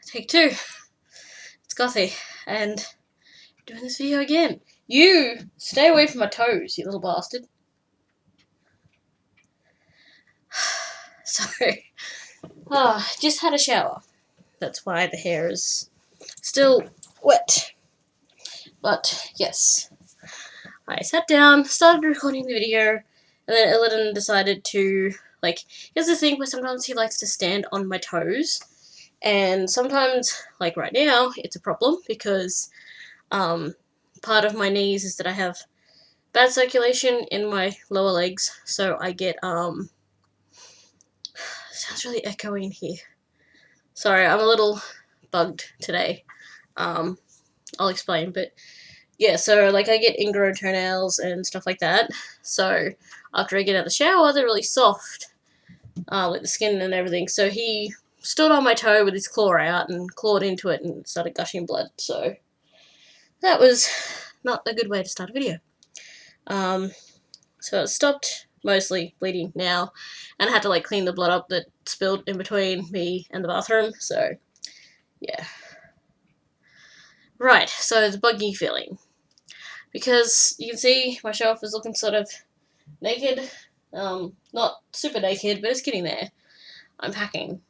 Take two. It's Gothy, and I'm doing this video again. You stay away from my toes, you little bastard. Sorry. Just had a shower. That's why the hair is still wet. But yes, I sat down, started recording the video, and then Illidan decided to, here's the thing where sometimes he likes to stand on my toes, and sometimes, like right now, it's a problem because part of my knees is that I have bad circulation in my lower legs, so I get, sounds really echoey in here. Sorry, I'm a little bugged today. I'll explain, but yeah, so, I get ingrown toenails and stuff like that, so after I get out of the shower, they're really soft, the skin and everything, so he stood on my toe with his claw out and clawed into it and started gushing blood, so that was not a good way to start a video. So it stopped mostly bleeding now, and I had to clean the blood up that spilled in between me and the bathroom, so yeah. Right, so the buggy feeling. Because you can see my shelf is looking sort of naked. Not super naked, but it's getting there. I'm packing.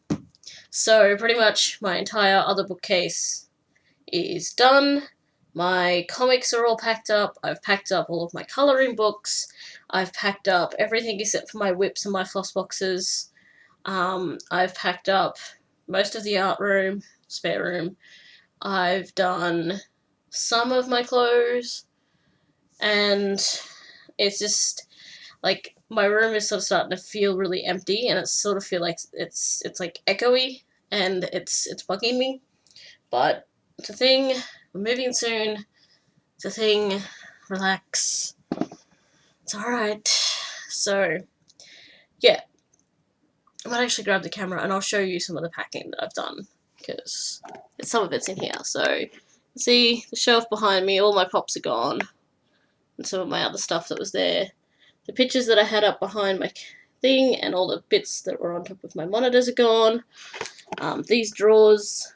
So pretty much my entire other bookcase is done. My comics are all packed up. I've packed up all of my colouring books. I've packed up everything except for my whips and my floss boxes. I've packed up most of the art room, spare room. I've done some of my clothes. And it's just, my room is sort of starting to feel really empty, and it sort of feel like it's echoey, and it's bugging me. But it's a thing. We're moving soon. It's a thing. Relax. It's alright. So, yeah. I might actually grab the camera and I'll show you some of the packing that I've done, because some of it's in here. So, see the shelf behind me, all my pops are gone. And some of my other stuff that was there. The pictures that I had up behind my thing and all the bits that were on top of my monitors are gone. These drawers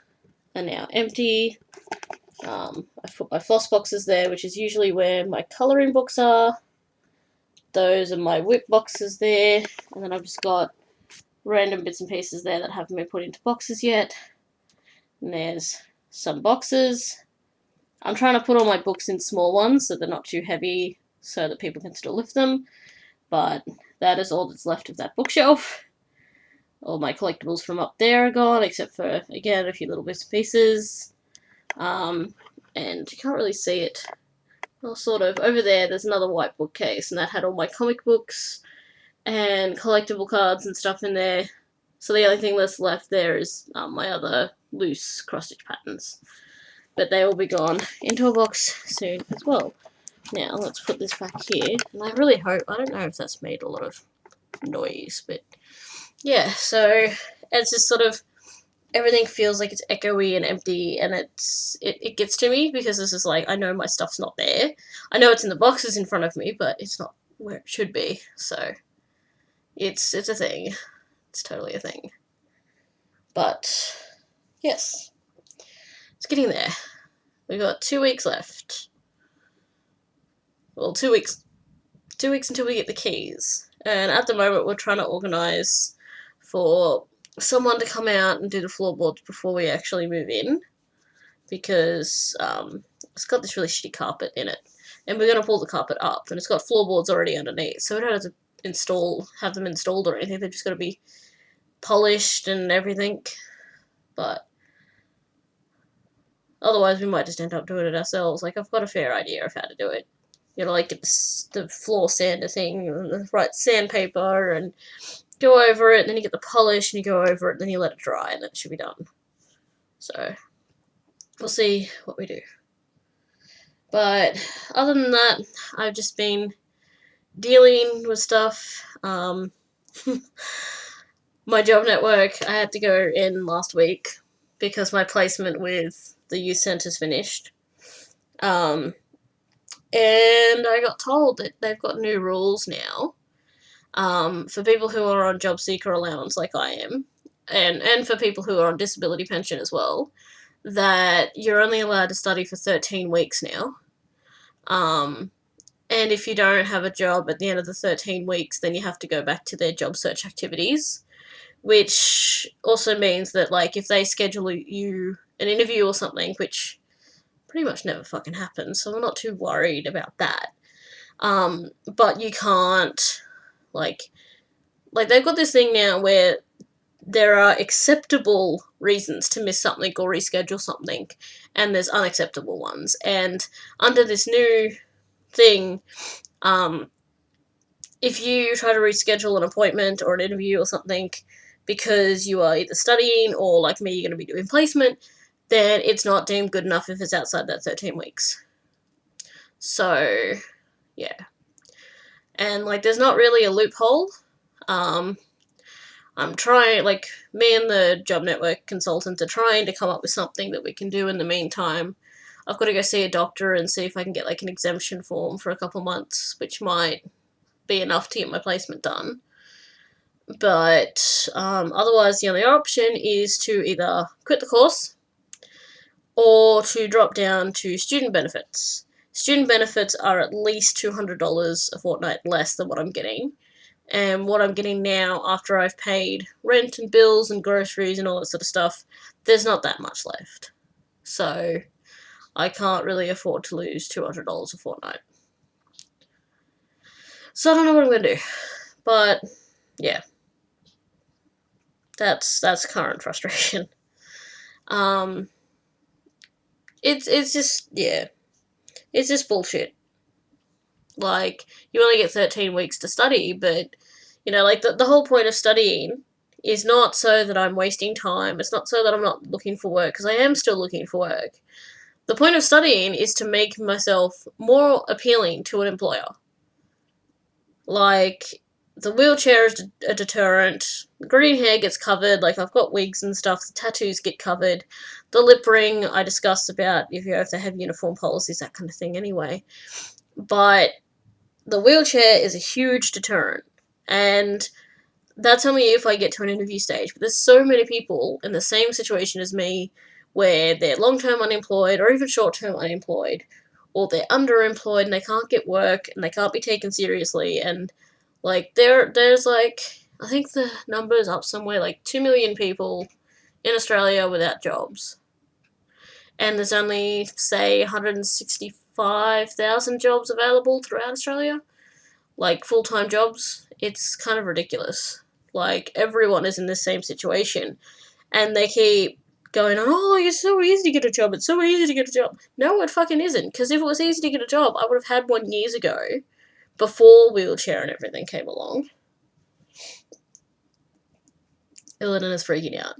are now empty. I've put my floss boxes there, which is usually where my colouring books are. Those are my whip boxes there. And then I've just got random bits and pieces there that haven't been put into boxes yet. And there's some boxes. I'm trying to put all my books in small ones so they're not too heavy so that people can still lift them, but that is all that's left of that bookshelf. All my collectibles from up there are gone, except for, again, a few little bits and pieces. And you can't really see it. Well, sort of. Over there's another white bookcase, and that had all my comic books and collectible cards and stuff in there. So the only thing that's left there is my other loose cross-stitch patterns. But they will be gone into a box soon as well. Now, let's put this back here. And I really hope, I don't know if that's made a lot of noise, but yeah, so it's just sort of, everything feels like it's echoey and empty, and it gets to me, because this is I know my stuff's not there. I know it's in the boxes in front of me, but it's not where it should be, so it's a thing. It's totally a thing. But, yes. It's getting there. We've got 2 weeks left. Well, 2 weeks. 2 weeks until we get the keys. And at the moment, we're trying to organise for someone to come out and do the floorboards before we actually move in. Because it's got this really shitty carpet in it. And we're going to pull the carpet up. And it's got floorboards already underneath. So we don't have to have them installed or anything. They've just got to be polished and everything. But otherwise, we might just end up doing it ourselves. I've got a fair idea of how to do it. You know, get the floor sander thing, and the right sandpaper, and go over it, and then you get the polish, and you go over it, and then you let it dry, and it should be done. So, we'll see what we do. But, other than that, I've just been dealing with stuff. My job network, I had to go in last week, because my placement with the youth centre's finished. And I got told that they've got new rules now, for people who are on job seeker allowance like I am, and for people who are on disability pension as well, that you're only allowed to study for 13 weeks now. And if you don't have a job at the end of the 13 weeks, then you have to go back to their job search activities, which also means that, like, if they schedule you an interview or something, which pretty much never fucking happens, so I'm not too worried about that. But you can't, like they've got this thing now where there are acceptable reasons to miss something or reschedule something, and there's unacceptable ones. And under this new thing, if you try to reschedule an appointment or an interview or something because you are either studying or, like me, you're going to be doing placement, then it's not deemed good enough if it's outside that 13 weeks. So, yeah. And, like, there's not really a loophole. I'm trying, like, me and the Job Network consultant are trying to come up with something that we can do in the meantime. I've got to go see a doctor and see if I can get, like, an exemption form for a couple months, which might be enough to get my placement done. But otherwise, the only option is to either quit the course or to drop down to student benefits. Student benefits are at least $200 a fortnight less than what I'm getting. And what I'm getting now, after I've paid rent and bills and groceries and all that sort of stuff, there's not that much left. So I can't really afford to lose $200 a fortnight. So I don't know what I'm going to do. But, yeah. That's current frustration. It's just, yeah. It's just bullshit. Like, you only get 13 weeks to study, but, you know, like, the whole point of studying is not so that I'm wasting time. It's not so that I'm not looking for work, because I am still looking for work. The point of studying is to make myself more appealing to an employer. Like, the wheelchair is a deterrent, the green hair gets covered, like, I've got wigs and stuff, the tattoos get covered, the lip ring I discussed about if you have to have uniform policies, that kind of thing anyway. But the wheelchair is a huge deterrent, and that's only if I get to an interview stage. But there's so many people in the same situation as me, where they're long-term unemployed, or even short-term unemployed, or they're underemployed and they can't get work, and they can't be taken seriously, and, like, there's, like, I think the number's up somewhere, like, 2 million people in Australia without jobs. And there's only, say, 165,000 jobs available throughout Australia. Like, full-time jobs. It's kind of ridiculous. Like, everyone is in the same situation. And they keep going on, oh, it's so easy to get a job, it's so easy to get a job. No, it fucking isn't. Because if it was easy to get a job, I would have had one years ago, before wheelchair and everything came along. Illidan is freaking out.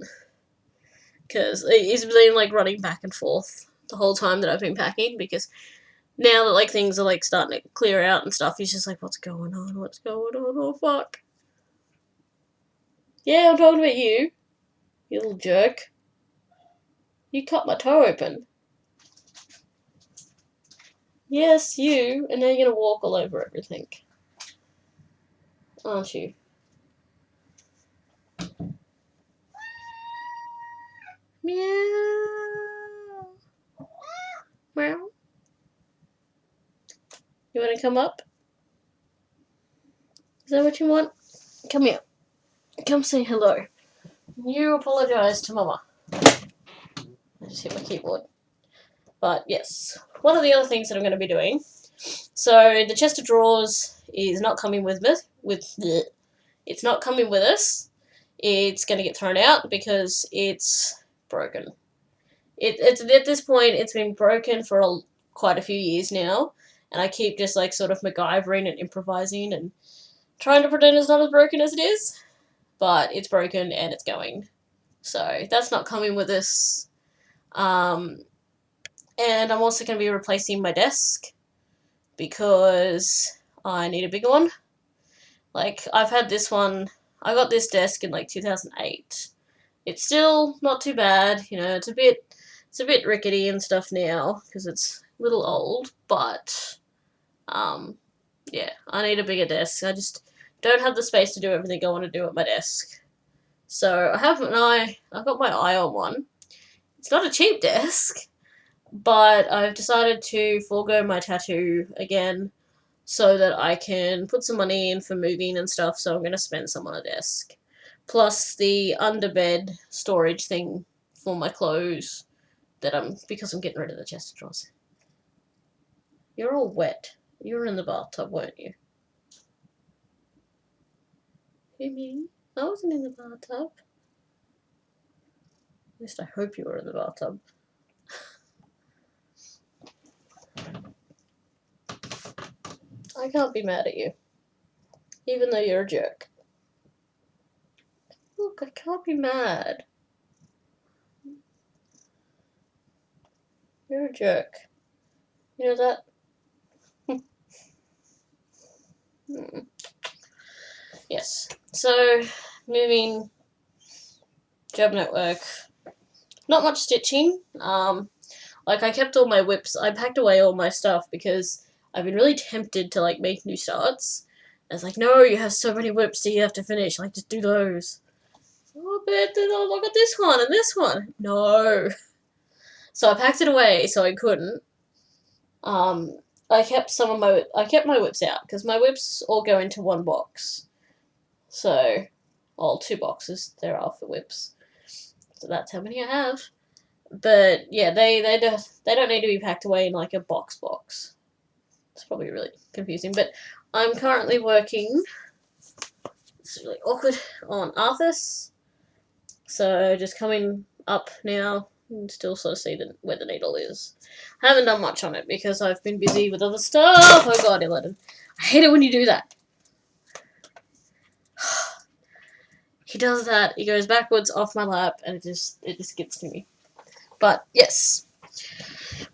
Because he's been, like, running back and forth the whole time that I've been packing, because now that, like, things are, like, starting to clear out and stuff, he's just like, what's going on, oh, fuck. Yeah, I'm talking about you little jerk. You cut my toe open. Yes, you, and now you're gonna walk all over everything. Aren't you? Meow. Meow. You wanna come up? Is that what you want? Come here. Come say hello. You apologise to Mama. I just hit my keyboard. But yes, one of the other things that I'm going to be doing. So the chest of drawers is not coming with me. It's not coming with us. It's going to get thrown out because it's broken. It's at this point, it's been broken for quite a few years now, and I keep just, like, sort of MacGyvering and improvising and trying to pretend it's not as broken as it is. But it's broken and it's going. So that's not coming with us. And I'm also going to be replacing my desk because I need a bigger one. Like, I've had this one, I got this desk in, like, 2008. It's still not too bad, you know, it's a bit rickety and stuff now because it's a little old, but yeah, I need a bigger desk. I just don't have the space to do everything I want to do at my desk. So I've got my eye on one. It's not a cheap desk, but I've decided to forego my tattoo again so that I can put some money in for moving and stuff, so I'm going to spend some on a desk. Plus the underbed storage thing for my clothes because I'm getting rid of the chest of drawers. You're all wet. You were in the bathtub, weren't you? You mean? I wasn't in the bathtub. At least I hope you were in the bathtub. I can't be mad at you. Even though you're a jerk. Look, I can't be mad. You're a jerk. You know that? Yes. So, moving, job network. Not much stitching. Like, I kept all my whips. I packed away all my stuff because I've been really tempted to, like, make new starts. I was like, no, you have so many whips that you have to finish. Like, just do those. Oh, but look at this one and this one. No. So I packed it away so I couldn't. I kept my whips out because my whips all go into one box. So, all 2 boxes there are for whips. So that's how many I have. But yeah, they don't need to be packed away in like a box. It's probably really confusing. But I'm currently working. It's really awkward on Arthas. So just coming up now and still sort of see where the needle is. I haven't done much on it because I've been busy with other stuff. Oh god, 11. I hate it when you do that. He does that. He goes backwards off my lap, and it just gets to me. But yes,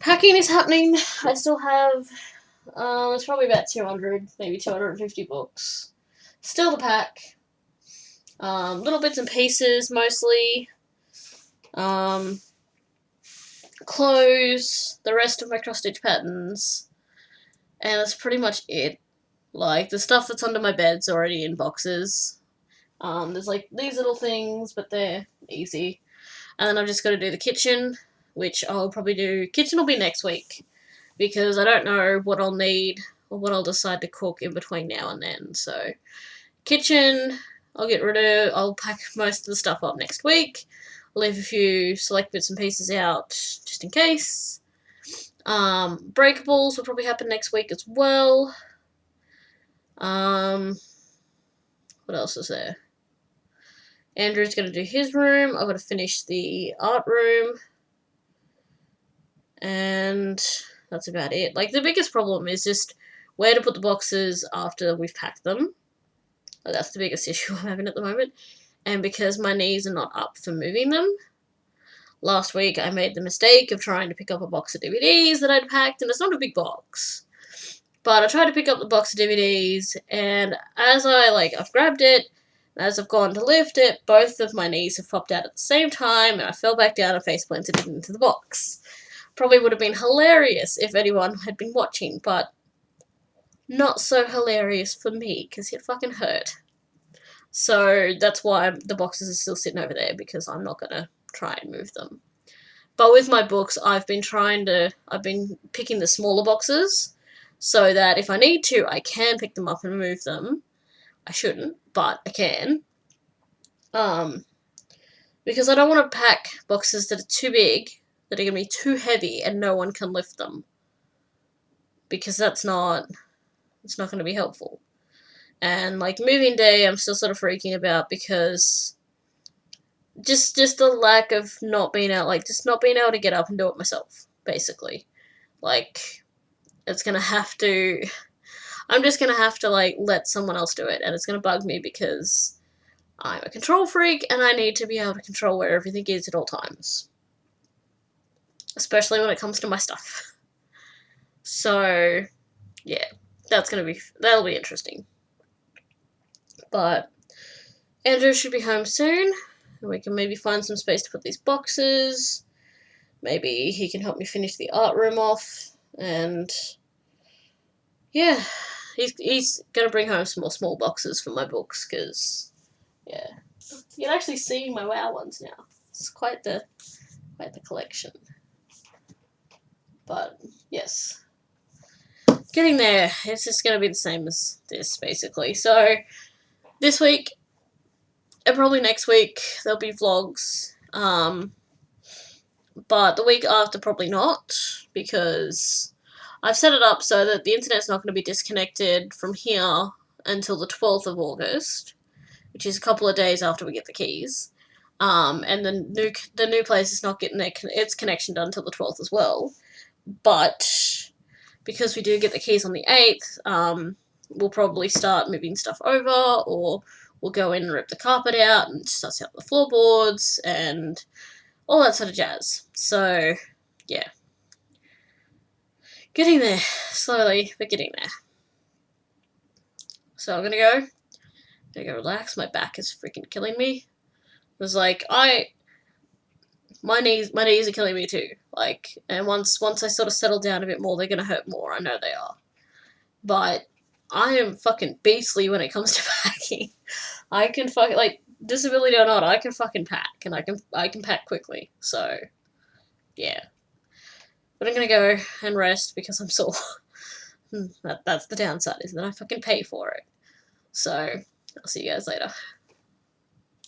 packing is happening. I still have it's probably about 200, maybe 250 books still to pack. Little bits and pieces mostly. Clothes, the rest of my cross stitch patterns, and that's pretty much it. Like the stuff that's under my bed's already in boxes. There's like these little things, but they're easy. And then I've just got to do the kitchen, which I'll probably do. Kitchen will be next week because I don't know what I'll need or what I'll decide to cook in between now and then. So, kitchen, I'll pack most of the stuff up next week. I'll leave a few select bits and pieces out just in case. Breakables will probably happen next week as well. What else is there? Andrew's going to do his room. I've got to finish the art room. And that's about it. Like, the biggest problem is just where to put the boxes after we've packed them. That's the biggest issue I'm having at the moment. And because my knees are not up for moving them. Last week I made the mistake of trying to pick up a box of DVDs that I'd packed, and it's not a big box. But I tried to pick up the box of DVDs, and as I've grabbed it, as I've gone to lift it, both of my knees have popped out at the same time, and I fell back down and face planted it into the box. Probably would have been hilarious if anyone had been watching, but not so hilarious for me, because it fucking hurt. So that's why the boxes are still sitting over there, because I'm not going to try and move them. But with my books, I've been picking the smaller boxes, so that if I need to, I can pick them up and move them. I shouldn't, but I can. Because I don't want to pack boxes that are too big, that are going to be too heavy, and no one can lift them. Because it's not going to be helpful. And, like, moving day, I'm still sort of freaking about because just the lack of not being able to get up and do it myself, basically. Like, I'm just gonna have to, like, let someone else do it, and it's gonna bug me because I'm a control freak, and I need to be able to control where everything is at all times. Especially when it comes to my stuff. So, yeah, that'll be interesting. But Andrew should be home soon, and we can maybe find some space to put these boxes. Maybe he can help me finish the art room off, and yeah, he's gonna bring home some more small boxes for my books, because, yeah, You can actually see my WoW ones now. It's quite the collection. But yes, getting there. It's just going to be the same as this, basically. So this week and probably next week there'll be vlogs. But the week after probably not, because I've set it up so that the internet's not going to be disconnected from here until the 12th of August, which is a couple of days after we get the keys. And the new place is not getting its connection done until the 12th as well. But because we do get the keys on the 8th, we'll probably start moving stuff over, or we'll go in and rip the carpet out and suss out the floorboards and all that sort of jazz. So, yeah. Getting there. Slowly, but getting there. So I'm gonna go relax. My back is freaking killing me. It was like, my knees are killing me too. Like, and once I sort of settle down a bit more, they're gonna hurt more. I know they are. But I am fucking beastly when it comes to packing. I can fucking, like, disability or not, I can fucking pack, and I can pack quickly. So, yeah. But I'm gonna go and rest because I'm sore. That's the downside, is that I fucking pay for it. So, I'll see you guys later.